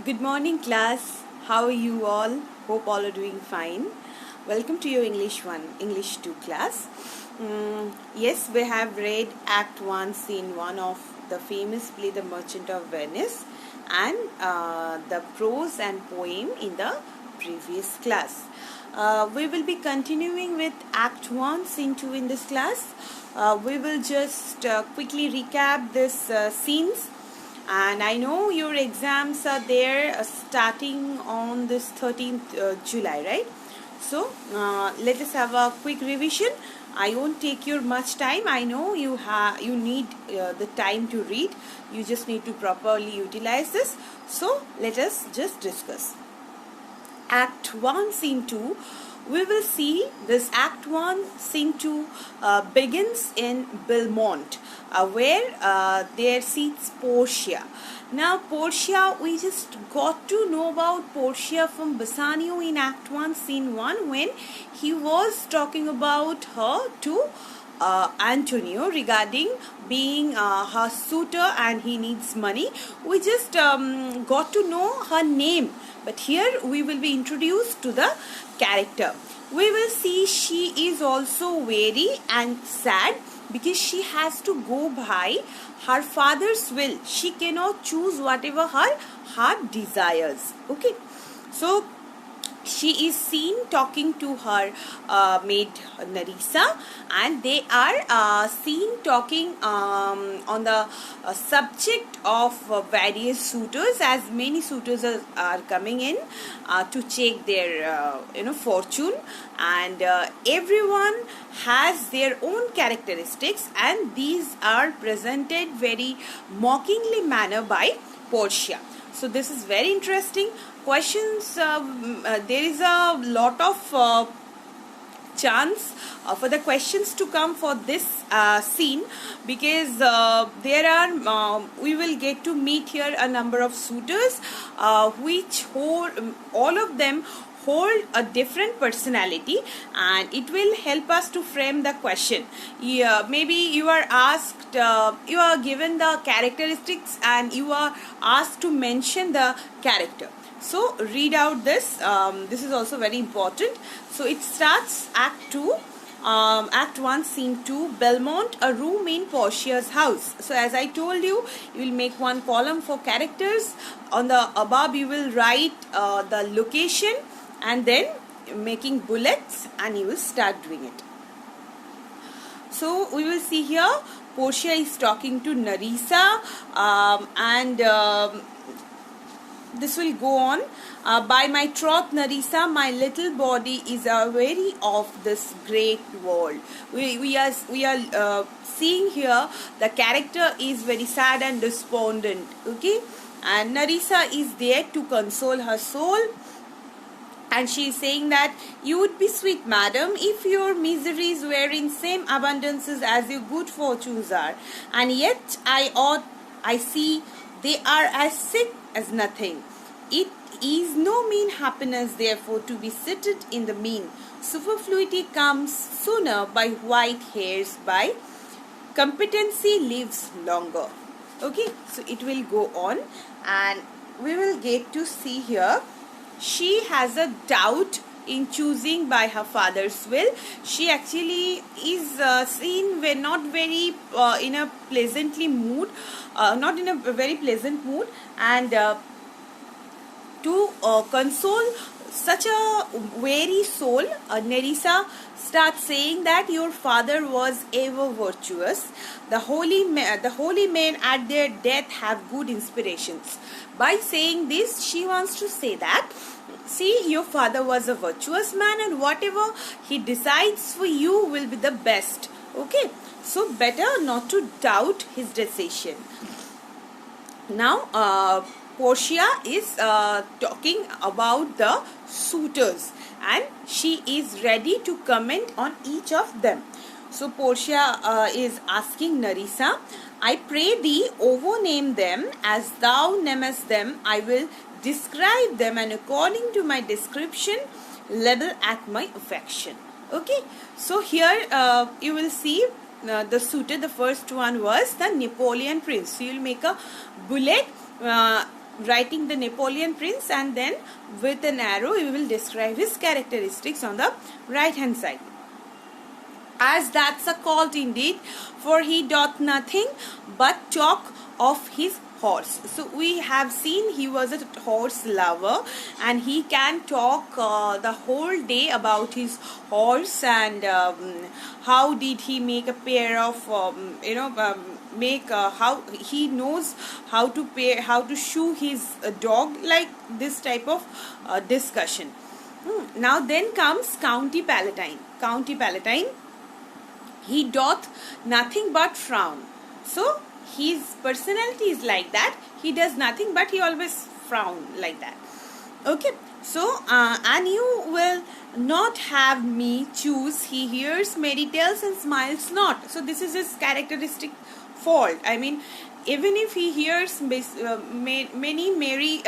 Good morning, class. How are you all? Hope all are doing fine. Welcome to your English 1, English 2 class. Yes, we have read Act 1, Scene 1 of the famous play The Merchant of Venice and the prose and poem in the previous class. We will be continuing with Act 1, Scene 2 in this class. We will just quickly recap this scenes. And I know your exams are there starting on this 13th July, right? So let us have a quick revision. I won't take your much time. I know you need the time to read. You just need to properly utilize this. So let us just discuss. Act 1, Scene 2. We will see this Act 1, Scene 2 begins in Belmont, where there seats Portia. Now, Portia, we just got to know about Portia from Bassanio in Act 1, Scene 1, when he was talking about her to Antonio regarding being her suitor and he needs money. We just got to know her name, but here we will be introduced to the character. We will see she is also weary and sad because she has to go by her father's will. She cannot choose whatever her heart desires. Okay, so she is seen talking to her maid Nerissa, and they are seen talking on the subject of various suitors, as many suitors are coming in to check their fortune, and everyone has their own characteristics, and these are presented very mockingly manner by Portia. So this is very interesting. Questions, there is a lot of chance for the questions to come for this scene, because there are we will get to meet here a number of suitors which hold, all of them hold a different personality, and it will help us to frame the question. Maybe you are asked, you are given the characteristics and you are asked to mention the character. So read out this. This is also very important. So it starts Act 2. Act 1, Scene 2, Belmont, a room in Portia's house. So as I told you, you will make one column for characters. On the above, you will write the location and then making bullets, and you will start doing it. So we will see here, Portia is talking to Nerissa, and this will go on. By my troth, Nerissa, my little body is weary of this great world. We are seeing here the character is very sad and despondent. Okay, and Nerissa is there to console her soul. And she is saying that you would be sweet, madam, if your miseries were in same abundances as your good fortunes are. And yet I see they are as sick as nothing. It is no mean happiness, therefore, to be seated in the mean. Superfluity comes sooner by white hairs, by competency lives longer. Okay, so it will go on, and we will get to see here. She has a doubt in choosing by her father's will. She actually is seen when not very in a pleasantly mood, not in a very pleasant mood, and to console such a weary soul, Nerissa starts saying that your father was ever virtuous. The holy men at their death have good inspirations. By saying this, she wants to say that, see, your father was a virtuous man, and whatever he decides for you will be the best. Okay, so better not to doubt his decision. Now, Portia is talking about the suitors, and she is ready to comment on each of them. So Portia is asking Nerissa, I pray thee overname them as thou namest them. I will describe them, and according to my description level at my affection. Okay, so here you will see the suitor. The first one was the Napoleon Prince. So you will make a bullet writing the Napoleon Prince, and then with an arrow we will describe his characteristics on the right hand side. As that's a cult indeed, for he doth nothing but talk of his horse. So we have seen he was a horse lover, and he can talk the whole day about his horse, and how did he make a pair of how he knows how to shoe his dog, like this type of discussion. Now then comes County Palatine. County Palatine, he doth nothing but frown. So his personality is like that. He does nothing but he always frown like that. Okay. So and you will not have me choose. He hears merry tales and smiles not. So this is his characteristic fault. I mean, even if he hears many merry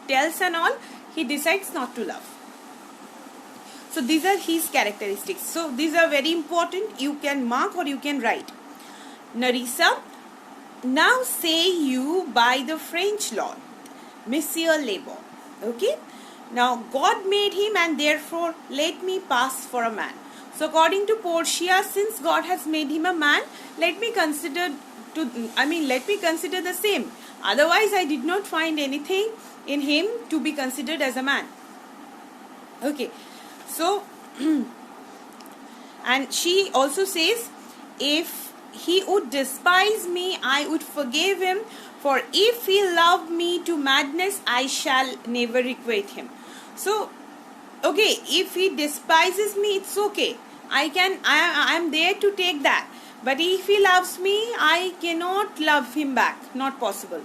tales and all, he decides not to love. So these are his characteristics. So these are very important. You can mark or you can write. Nerissa, now say you by the French Lord, Monsieur Le Bon. Okay. Now God made him, and therefore let me pass for a man. So according to Portia, since God has made him a man, let me consider the same. Otherwise I did not find anything in him to be considered as a man. Okay. So, and she also says, if he would despise me, I would forgive him, for if he loved me to madness, I shall never requite him. So, okay, if he despises me, it's okay. I am there to take that. But if he loves me, I cannot love him back. Not possible.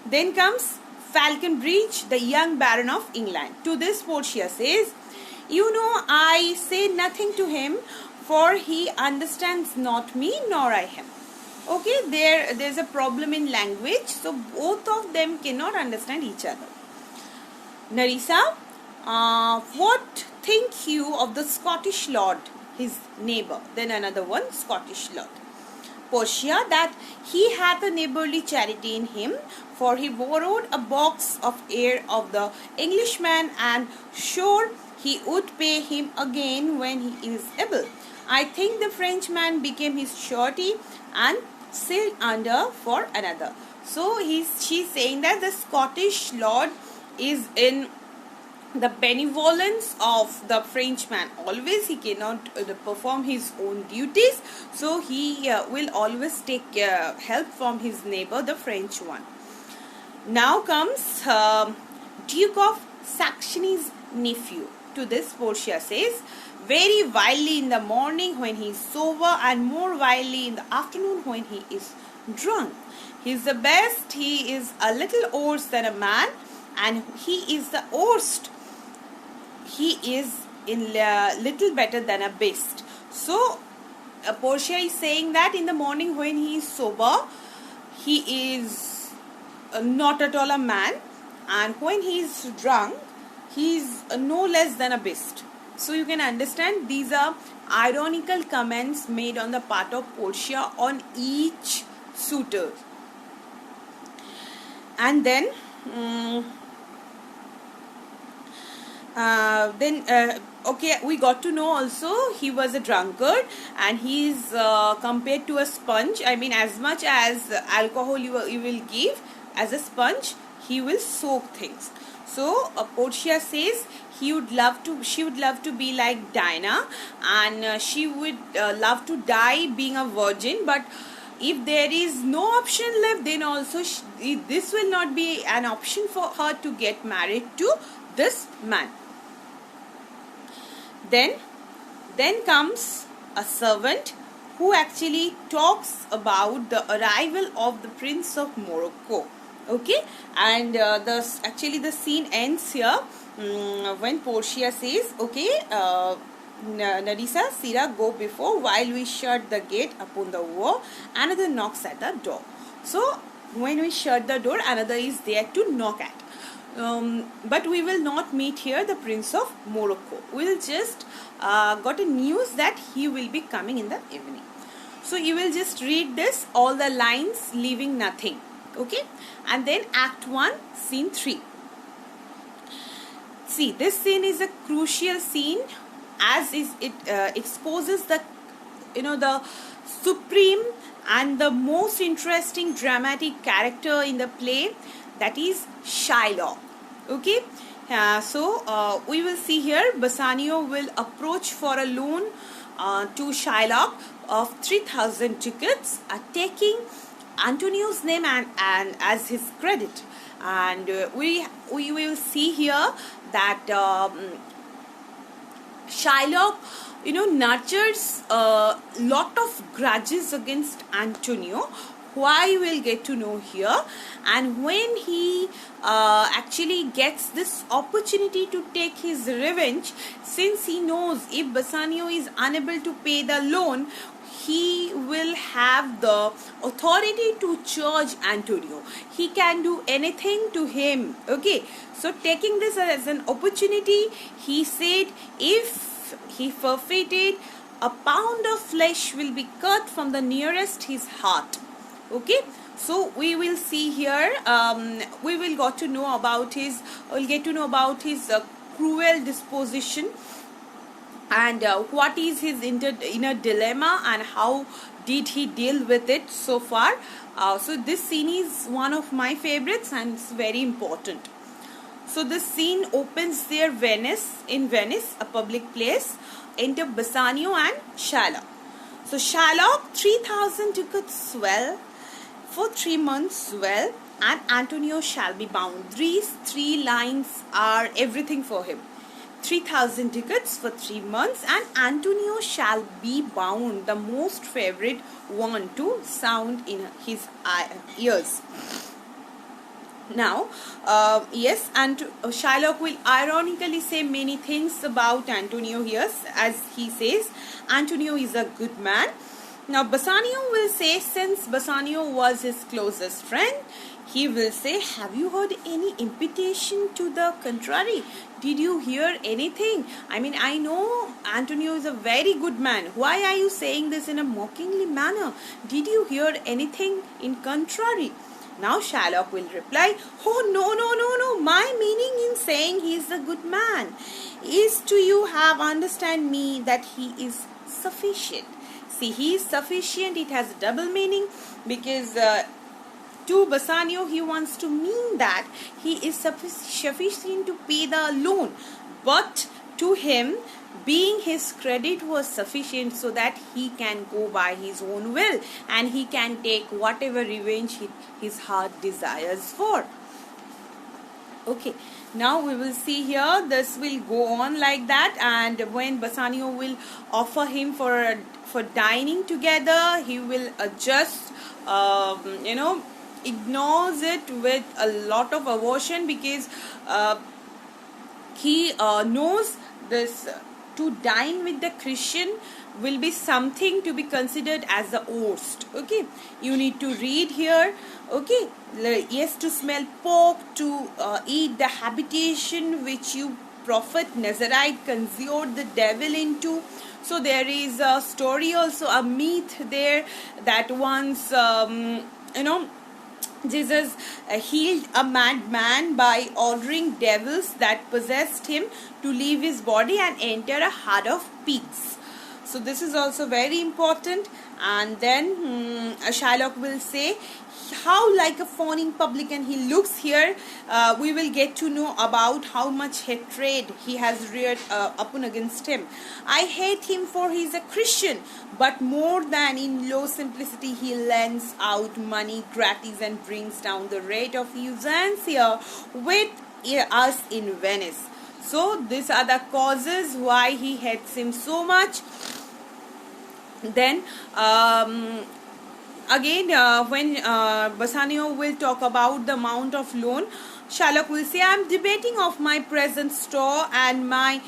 Then comes Falconbridge, the young Baron of England. To this Portia says, you know, I say nothing to him, for he understands not me nor I him. Okay, there's a problem in language, so both of them cannot understand each other. Nerissa, what think you of the Scottish lord, his neighbor? Then another one, Scottish lord. Portia, that he hath a neighborly charity in him, for he borrowed a box of ale of the Englishman, and sure he would pay him again when he is able. I think the Frenchman became his surety and sailed under for another. So she's saying that the Scottish lord is in the benevolence of the Frenchman. Always he cannot perform his own duties, so he will always take help from his neighbor, the French one. Now comes Duke of Saxony's nephew. To this Portia says, very wildly in the morning when he is sober, and more wildly in the afternoon when he is drunk. He is the best. He is a little worse than a man, and he is the worst. He is in little better than a beast. So Portia is saying that in the morning when he is sober, he is not at all a man, and when he is drunk, he is no less than a beast. So you can understand these are ironical comments made on the part of Portia on each suitor. And then okay, we got to know also he was a drunkard, and he is compared to a sponge. I mean, as much as alcohol you will give, as a sponge he will soak things. So Portia says she would love to be like Diana, and she would love to die being a virgin. But if there is no option left, then also this will not be an option for her to get married to this man. Then comes a servant who actually talks about the arrival of the Prince of Morocco. Okay, and the scene ends here when Portia says, okay, Nerissa, Sirrah, go before, while we shut the gate upon the war, another knocks at the door. So when we shut the door, another is there to knock at. But we will not meet here the Prince of Morocco. We will just got a news that he will be coming in the evening. So you will just read this, all the lines leaving nothing. Okay, and then Act 1, Scene 3. See, this scene is a crucial scene as is it exposes the the supreme and the most interesting dramatic character in the play, that is Shylock. Okay, we will see here Bassanio will approach for a loan to Shylock of 3,000 ducats, taking Antonio's name and as his credit. And we will see here that Shylock nurtures a lot of grudges against Antonio, why we'll get to know here. And when he actually gets this opportunity to take his revenge, since he knows if Bassanio is unable to pay the loan, he will have the authority to charge Antonio. He can do anything to him. Okay, so taking this as an opportunity, he said if he forfeited, a pound of flesh will be cut from the nearest his heart. Okay, so we will see here, we will get to know about his cruel disposition, and what is his inner dilemma and how did he deal with it so far. So this scene is one of my favorites and it's very important. So this scene opens there in Venice, a public place. Enter Bassanio and Shylock. So Shylock, 3,000 ducats well, for 3 months well, and Antonio shall be bound. These 3 lines are everything for him. 3,000 ducats for 3 months, and Antonio shall be bound, the most favorite one to sound in his ears. Now, yes, and Shylock will ironically say many things about Antonio here, as he says, Antonio is a good man. Now, Bassanio will say, since Bassanio was his closest friend, he will say, have you heard any imputation to the contrary? Did you hear anything? I mean, I know Antonio is a very good man. Why are you saying this in a mockingly manner? Did you hear anything in contrary? Now Shylock will reply, oh no, my meaning in saying he is a good man is to you have understand me that he is sufficient. See, he is sufficient, it has a double meaning, because to Bassanio he wants to mean that he is sufficient to pay the loan, but to him being his credit was sufficient so that he can go by his own will and he can take whatever revenge his heart desires for. Okay, now we will see here, this will go on like that, and when Bassanio will offer him for dining together, he will just ignores it with a lot of aversion, because he knows this to dine with the Christian will be something to be considered as the worst. Okay, you need to read here. Okay, yes, to smell pork, to eat the habitation which you prophet Nazarite conjured the devil into. So there is a story also, a myth there, that once Jesus healed a madman by ordering devils that possessed him to leave his body and enter a herd of pigs. So this is also very important. And then Shylock will say how like a fawning publican he looks here. We will get to know about how much hatred he has reared upon against him. I hate him for he is a Christian, but more than in low simplicity he lends out money gratis and brings down the rate of usance here with us in Venice. So these are the causes why he hates him so much. Then again when Bassanio will talk about the amount of loan, Shylock will say, I am debating of my present store and my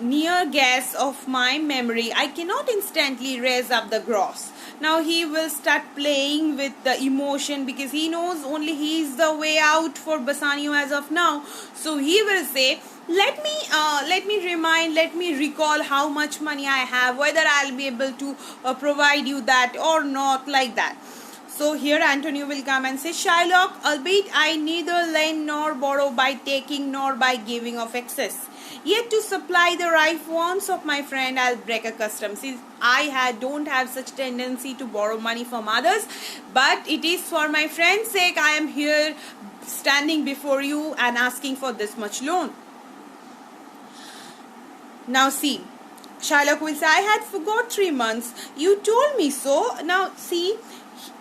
near guess of my memory. I cannot instantly raise up the gross. Now he will start playing with the emotion, because he knows only he is the way out for Bassanio as of now. So he will say, let me recall how much money I have, whether I'll be able to provide you that or not, like that. So here Antonio will come and say, Shylock, albeit I neither lend nor borrow by taking nor by giving of excess. Yet to supply the rife wants of my friend, I'll break a custom. Since don't have such tendency to borrow money from others, but it is for my friend's sake I am here standing before you and asking for this much loan. Now see, Shylock will say, I had forgot 3 months. You told me so. Now see,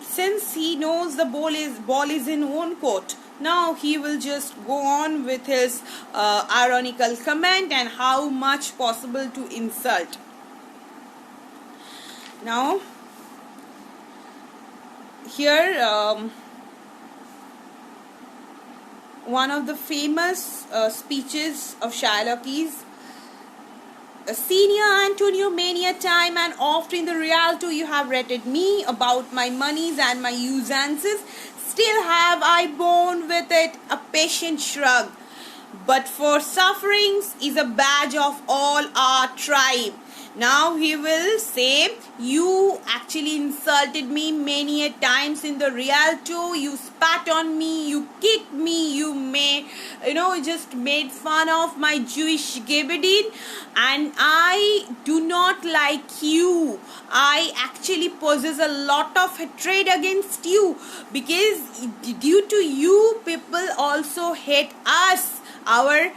since he knows the ball is in own court, now he will just go on with his ironical comment and how much possible to insult. Now here one of the famous speeches of Shylock is, Senior Antonio, many a time and oft in the Rialto you have rated me about my monies and my usances. Still have I borne with it a patient shrug. But for sufferings is a badge of all our tribe. Now he will say, you actually insulted me many a times in the Rialto. You spat on me, you kicked me, just made fun of my Jewish gabardine, and I do not like you. I actually possess a lot of hatred against you, because due to you people also hate us, our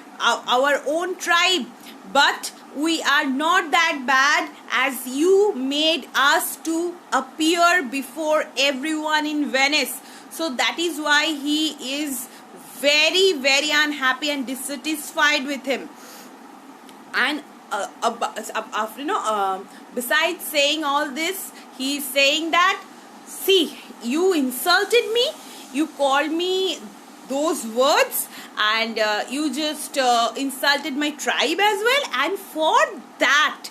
own tribe. But we are not that bad as you made us to appear before everyone in Venice. So that is why he is very, very unhappy and dissatisfied with him. And besides saying all this, he is saying that, see, you insulted me, you called me those words, and you just insulted my tribe as well, and for that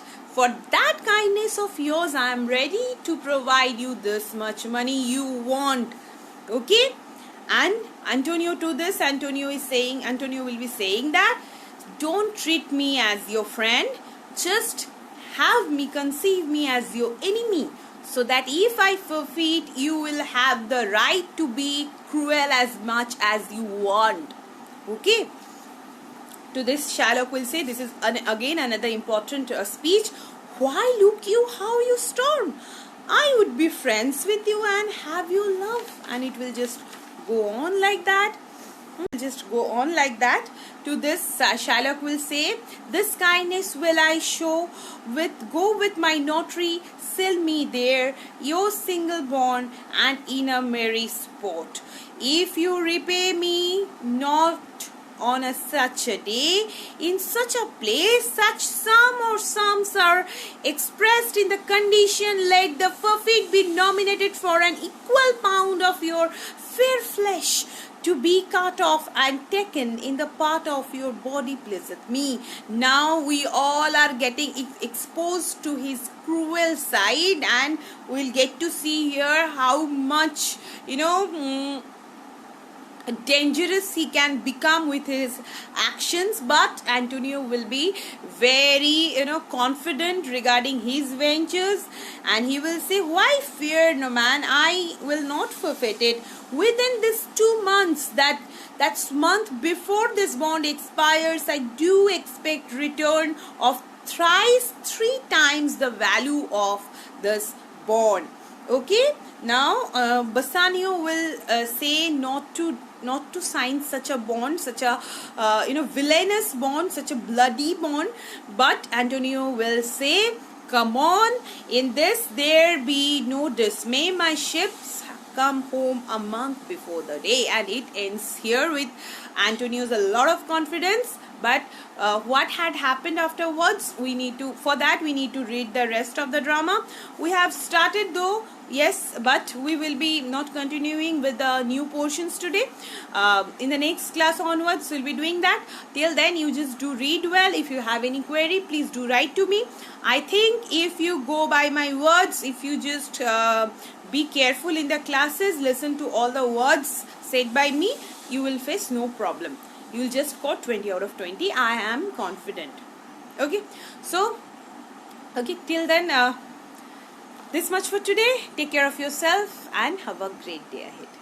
kindness of yours I am ready to provide you this much money you want. Okay? And Antonio will be saying that, don't treat me as your friend, just conceive me as your enemy, so that if I forfeit, you will have the right to be cruel as much as you want. Okay? To this Shylock will say, this is again another important speech. Why look you how you storm? I would be friends with you and have you love. And it will just go on like that. To this Shylock will say, this kindness will I show, go with my notary, sell me there, your single born, and in a merry sport. If you repay me not on such a day, in such a place, such sum or sums are expressed in the condition, let the forfeit be nominated for an equal pound of your fair flesh, to be cut off and taken in the part of your body pleaseth me. Now we all are getting exposed to his cruel side, and we'll get to see here how much dangerous he can become with his actions. But Antonio will be very confident regarding his ventures, and he will say, why fear no man, I will not forfeit it. Within this 2 months, that's month before this bond expires, I do expect return of thrice 3 times the value of this bond. Okay? Now Bassanio will say not to sign such a bond, such a villainous bond, such a bloody bond. But Antonio will say, come on, in this there be no dismay, my ships come home a month before the day. And it ends here with Antonio's a lot of confidence. But what had happened afterwards, we need to read the rest of the drama. We have started though, yes, but we will be not continuing with the new portions today. In the next class onwards, we'll be doing that. Till then, you just do read well. If you have any query, please do write to me. I think if you go by my words, if you just be careful in the classes, listen to all the words said by me, you will face no problem. You will just score 20 out of 20. I am confident. Okay. So, okay, till then, This much for today. Take care of yourself and have a great day ahead.